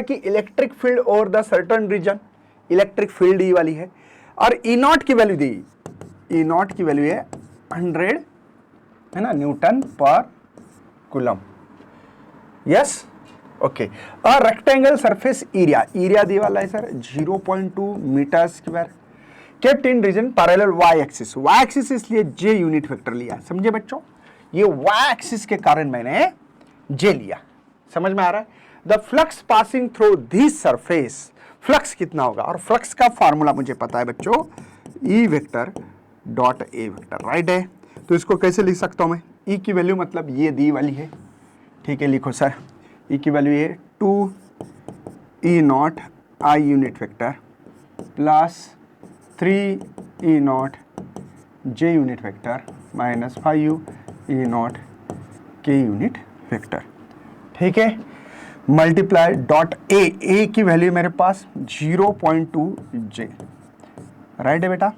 कि electric field over the certain region, electric field ये वाली है, और ई नॉट की वैल्यू दी, ई नॉट की वैल्यू है 100 है ना newton per coulomb. Yes okay. और रेक्टेंगल सरफेस एरिया, एरिया दी वाला है sir 0.2 metre square, kept in region parallel y axis, y axis इसलिए जे यूनिट वेक्टर लिया, समझे बच्चों, ये वाई एक्सिस के कारण मैंने जे लिया, समझ में आ रहा है। The flux passing through this surface, flux कितना होगा, और फ्लक्स का फॉर्मूला मुझे पता है बच्चों, E vector dot A vector, right है। तो इसको कैसे लिख सकता हूं मैं, ई की वैल्यू मतलब ये दी वाली है, ठीक है, लिखो सर, ई की वैल्यू है 2 e naught i unit vector plus 3 e naught j unit vector minus 5 e naught k unit vector, ठीक है, मल्टीप्लाई डॉट ए की वैल्यू मेरे पास 0.2 जे, राइट है बेटा।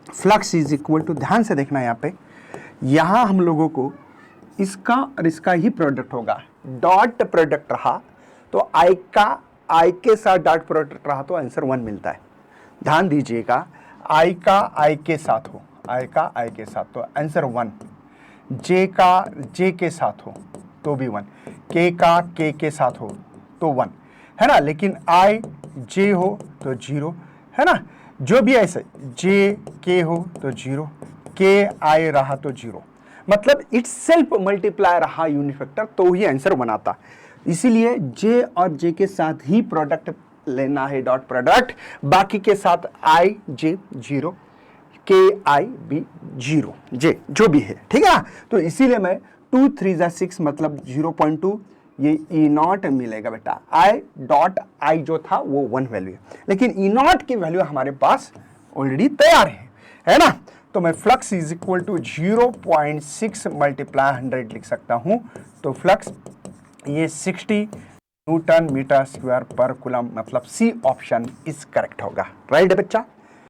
फ्लक्स इज इक्वल टू, ध्यान से देखना यहाँ पे, यहाँ हम लोगों को इसका और इसका ही प्रोडक्ट होगा, डॉट प्रोडक्ट रहा तो आई के साथ डॉट प्रोडक्ट रहा तो आंसर 1 मिलता है। ध्यान दीजिएगा, आई का आई के साथ हो, आई का आई के साथ तो आंसर 1, जे का जे के साथ हो तो भी 1, के का के साथ हो तो 1 है ना, लेकिन आई जे हो तो 0 है ना, जो भी ऐसे जे के हो तो 0, के आई रहा तो 0, मतलब इट्स सेल्फ मल्टीप्लाई रहा यूनिट वेक्टर तो ही आंसर बनाता। इसीलिए जे और जे के साथ ही प्रोडक्ट लेना है, डॉट प्रोडक्ट, बाकी के साथ आई जे 0, के आई भी 0, जे जो भी है, ठीक है ना। तो इसीलिए मैं 2 3 6 मतलब 0.2 ये ई नॉट मिलेगा बेटा, आई डॉट आई जो था वो 1 वैल्यू है, लेकिन ई नॉट की वैल्यू हमारे पास ऑलरेडी तैयार है ना। तो मैं flux is equal to 0.6 multiply 100 लिख सकता हूं, तो फ्लक्स ये 60 newton metre square per coulomb, मतलब सी ऑप्शन इज करेक्ट होगा, राइट है बच्चा।